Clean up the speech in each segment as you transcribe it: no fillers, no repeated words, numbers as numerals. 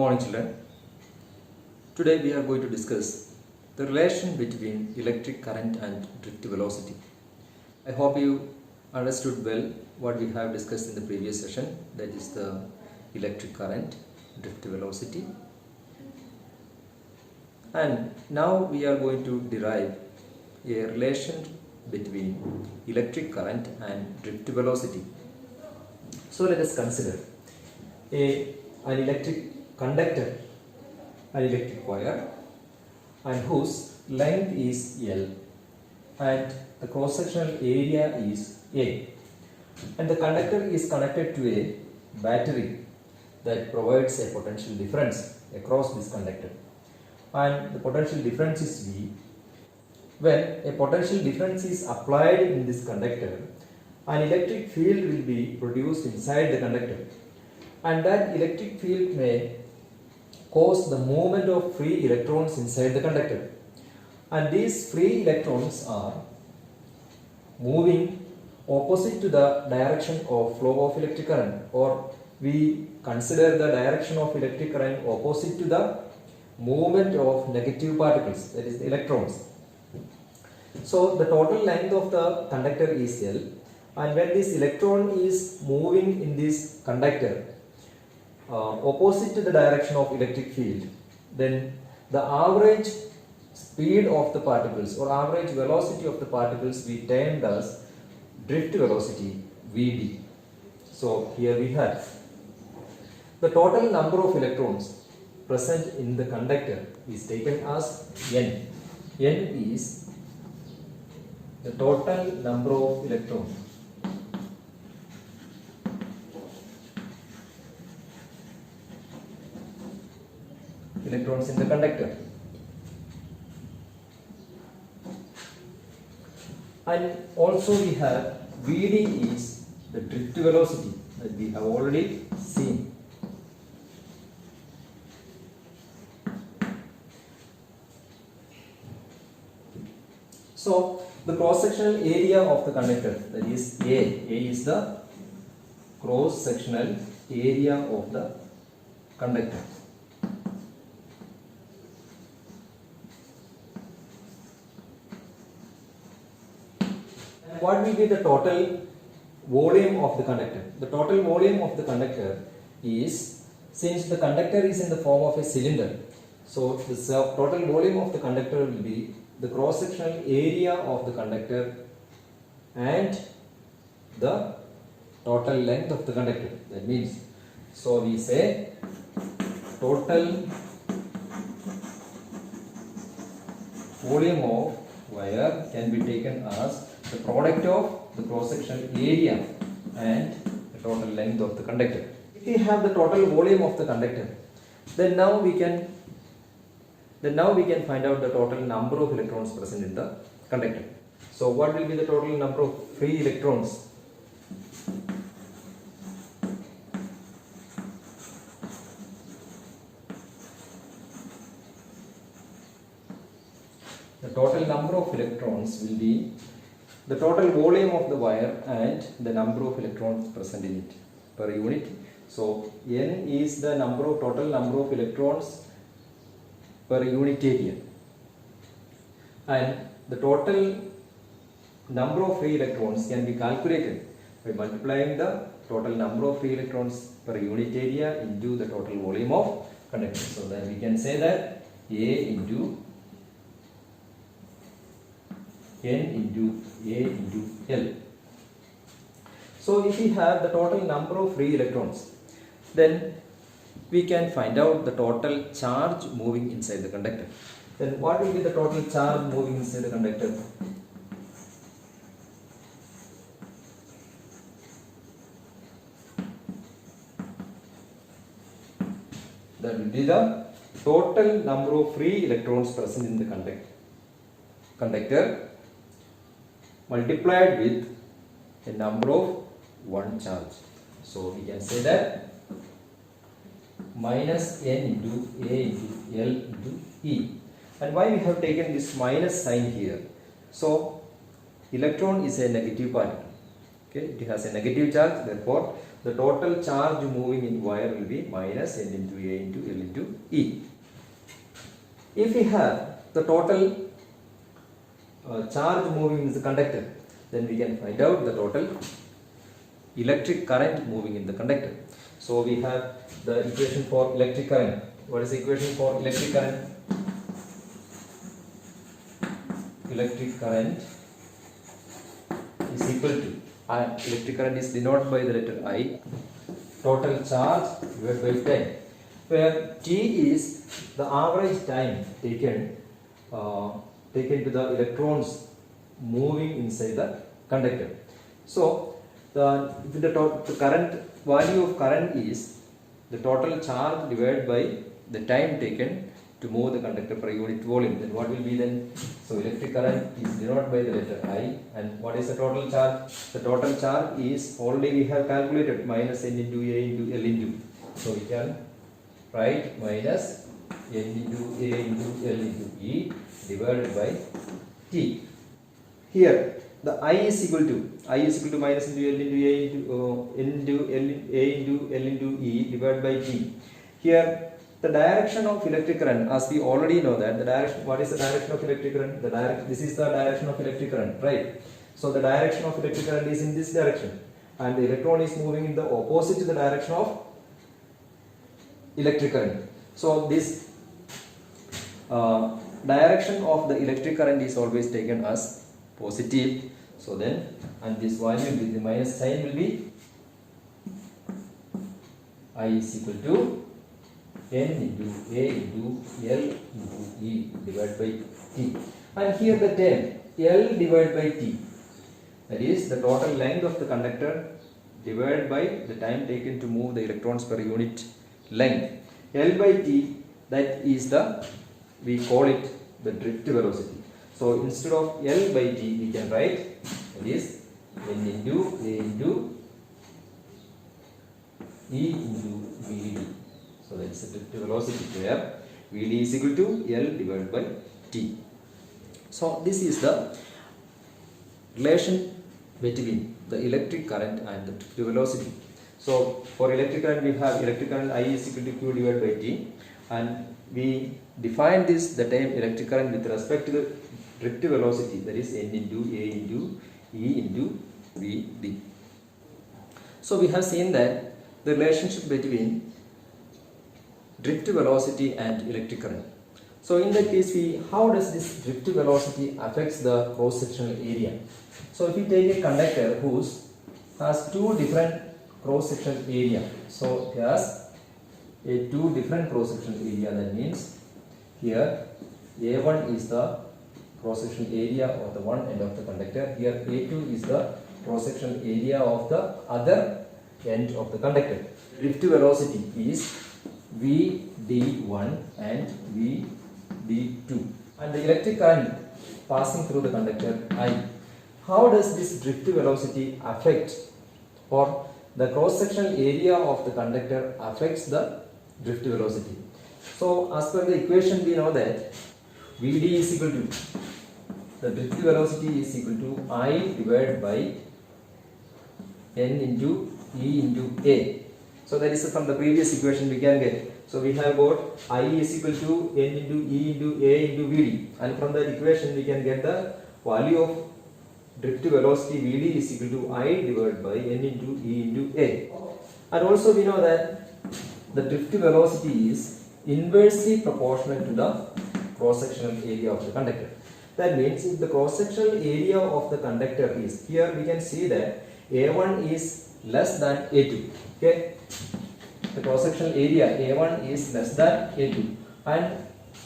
morning, children. Today we are going to discuss the relation between electric current and drift velocity. I hope you understood well what we have discussed in the previous session, that is the electric current, drift velocity. And now we are going to derive a relation between electric current and drift velocity. So let us consider an electric conductor, an electric wire, and whose length is L and the cross-sectional area is A, and the conductor is connected to a battery that provides a potential difference across this conductor, and the potential difference is V. When a potential difference is applied in this conductor, an electric field will be produced inside the conductor, and that electric field may cause the movement of free electrons inside the conductor, and these free electrons are moving opposite to the direction of flow of electric current, or we consider the direction of electric current opposite to the movement of negative particles, that is the electrons. So the total length of the conductor is L, and when this electron is moving in this conductor opposite to the direction of electric field, then the average speed of the particles or average velocity of the particles we termed as drift velocity, Vd. So here we have the total number of electrons present in the conductor is taken as N. N is the total number of electrons in the conductor, and also we have Vd is the drift velocity that we have already seen. So the cross-sectional area of the conductor, that is A is the cross-sectional area of the conductor. What will be the total volume of the conductor? The total volume of the conductor is, since the conductor is in the form of a cylinder, so the total volume of the conductor will be the cross-sectional area of the conductor and the total length of the conductor. That means, so we say total volume of wire can be taken as the product of the cross-sectional area and the total length of the conductor. If we have the total volume of the conductor, then now we can find out the total number of electrons present in the conductor. So what will be the total number of free electrons? The total number of electrons will be the total volume of the wire and the number of electrons present in it per unit. So N is the total number of electrons per unit area, and the total number of free electrons can be calculated by multiplying the total number of free electrons per unit area into the total volume of conductor. So then we can say that A into N into A into L. So if we have the total number of free electrons, then we can find out the total charge moving inside the conductor. Then what will be the total charge moving inside the conductor? That will be the total number of free electrons present in the conductor multiplied with a number of one charge. So we can say that minus N into A into L into E. And why we have taken this minus sign here? So electron is a negative particle, Okay, it has a negative charge, therefore the total charge moving in wire will be minus N into A into L into E. If we have the total charge moving in the conductor, then we can find out the total electric current moving in the conductor. So we have the equation for electric current. What is the equation for electric current? Electric current is equal to electric current is denoted by the letter I, total charge divided by time, where T is the average time taken to the electrons moving inside the conductor. So the current value of current is the total charge divided by the time taken to move the conductor per unit volume. Then what will be then? So electric current is denoted by the letter I, and what is the total charge? The total charge is already we have calculated, minus N into A into L into. So we can write minus N into A into L into E divided by T. Here the I is equal to minus into L into A into A into L into E divided by T. Here the direction of electric current, as we already know that the direction, what is the direction of electric current? This is the direction of electric current, right? So the direction of electric current is in this direction, and the electron is moving in the opposite to the direction of electric current. So this direction of the electric current is always taken as positive. So then, and this value with the minus sign will be I is equal to N into A into L into E divided by T. And here the term L divided by T, that is the total length of the conductor divided by the time taken to move the electrons per unit length. L by T, that is we call it the drift velocity. So instead of L by T, we can write that is N into A into E into VD. So that is the drift velocity, where VD is equal to L divided by T. So this is the relation between the electric current and the drift velocity. So for electric current, we have electric current I is equal to Q divided by T, and we define the term electric current with respect to the drift velocity, that is N into A into E into VD. So we have seen that the relationship between drift velocity and electric current. So in that case, how does this drift velocity affects the cross-sectional area? So if we take a conductor has two different cross-sectional area, so it has a two different cross-sectional area. That means here A1 is the cross-sectional area of the one end of the conductor. Here A2 is the cross-sectional area of the other end of the conductor. Drift velocity is VD1 and VD2, and the electric current passing through the conductor I. How does this drift velocity affect, or the cross-sectional area of the conductor affects the drift velocity? So as per the equation, we know that VD is equal to, the drift velocity is equal to I divided by N into E into A. So that is from the previous equation we can get. So we have got I is equal to N into E into A into VD, and from that equation we can get the value of drift velocity VD is equal to I divided by N into E into A. And also we know that the drift velocity is inversely proportional to the cross-sectional area of the conductor. That means if the cross-sectional area of the conductor is, here we can see that A1 is less than A2. Okay, the cross-sectional area A1 is less than A2, and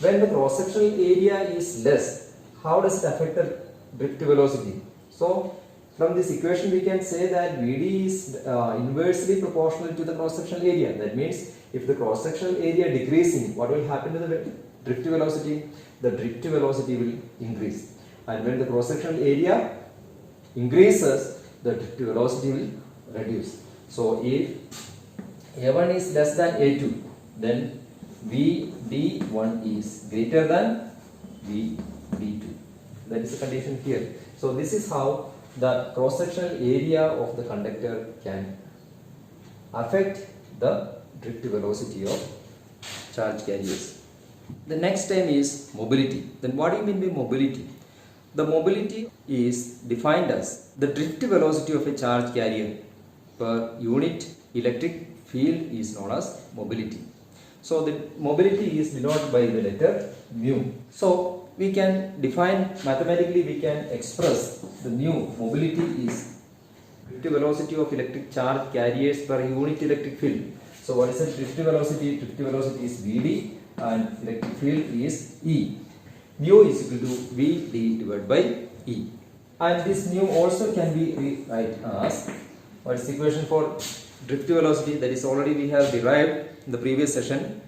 when the cross-sectional area is less, how does it affect the drift velocity? So from this equation we can say that VD is inversely proportional to the cross-sectional area. That means if the cross-sectional area decreasing, what will happen to the drift velocity? The drift velocity will increase, and when the cross-sectional area increases, the drift velocity will reduce. So if A1 is less than A2, then VD1 is greater than VD2. That is the condition here. So this is how the cross-sectional area of the conductor can affect the drift velocity of charge carriers. The next term is mobility. Then what do you mean by mobility? The mobility is defined as the drift velocity of a charge carrier per unit electric field is known as mobility. So the mobility is denoted by the letter mu. So we can define mathematically, we can express the mu. Mobility is drift velocity of electric charge carriers per unit electric field. So what is the drift velocity? Drift velocity is Vd and electric field is E. Mu is equal to Vd divided by E. And this mu also can be rewrite as, what is the equation for drift velocity? That is already we have derived in the previous session.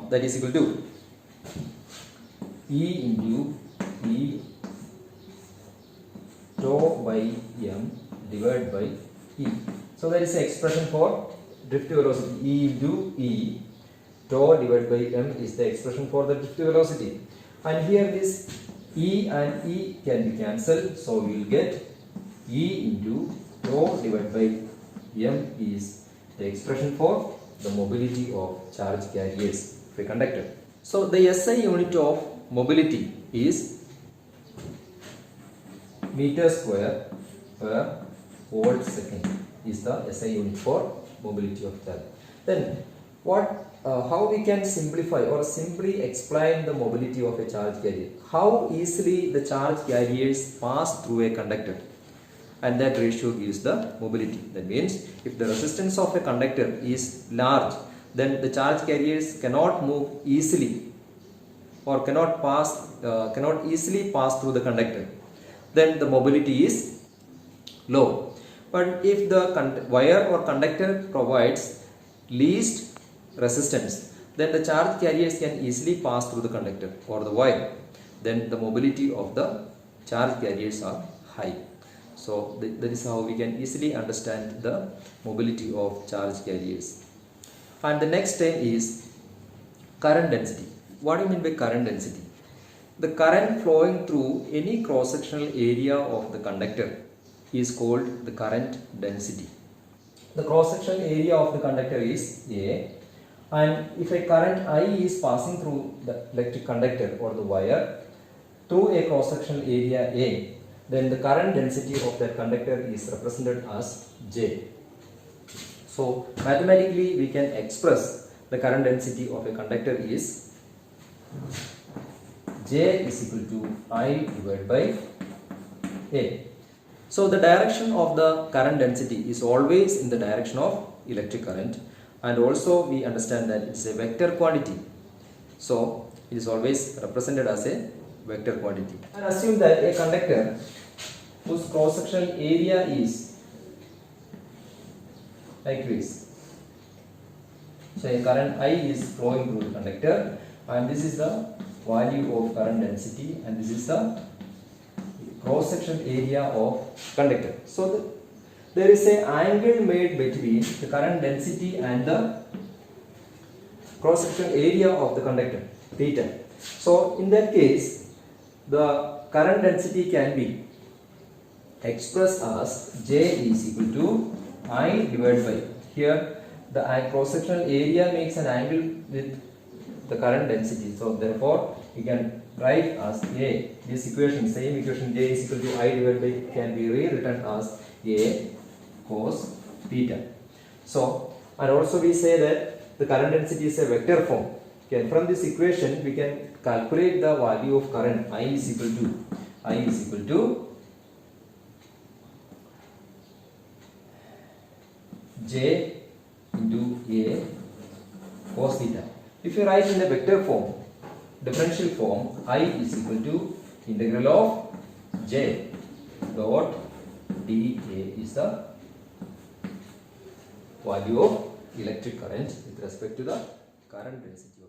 That is equal to E into E tau by m divided by E. So that is the expression for drift velocity. E into E tau divided by m is the expression for the drift velocity. And here this E and E can be cancelled. So we will get E into tau divided by m is the expression for the mobility of charge carriers of a conductor. So the SI unit of mobility is meter square per volt second is the SI unit for mobility of charge. Then how we can simplify or simply explain the mobility of a charge carrier? How easily the charge carriers pass through a conductor, and that ratio gives the mobility. That means if the resistance of a conductor is large, then the charge carriers cannot move easily or cannot easily pass through the conductor. Then the mobility is low. But if the wire or conductor provides least resistance, then the charge carriers can easily pass through the conductor or the wire. Then the mobility of the charge carriers are high. So that is how we can easily understand the mobility of charge carriers. And the next term is current density. What do you mean by current density? The current flowing through any cross-sectional area of the conductor is called the current density. The cross-sectional area of the conductor is A, and if a current I is passing through the electric conductor or the wire through a cross-sectional area A, then the current density of that conductor is represented as J. So mathematically we can express the current density of a conductor is J is equal to I divided by A. So the direction of the current density is always in the direction of electric current, and also we understand that it is a vector quantity. So it is always represented as a vector quantity. And assume that a conductor whose cross-sectional area is like this. So a current I is flowing through the conductor, and this is the value of current density, and this is the cross-section area of conductor. So there is an angle made between the current density and the cross-section area of the conductor, theta. So in that case, the current density can be expressed as J is equal to I divided by, here the cross-sectional area makes an angle with the current density. So therefore we can write as A, this equation, same equation, J is equal to I divided by, can be rewritten as A cos theta. So, and also we say that the current density is a vector form. Okay, from this equation we can calculate the value of current. I is equal to J into A cos theta. If you write in the vector form, differential form, I is equal to integral of J dot dA is the value of electric current with respect to the current density.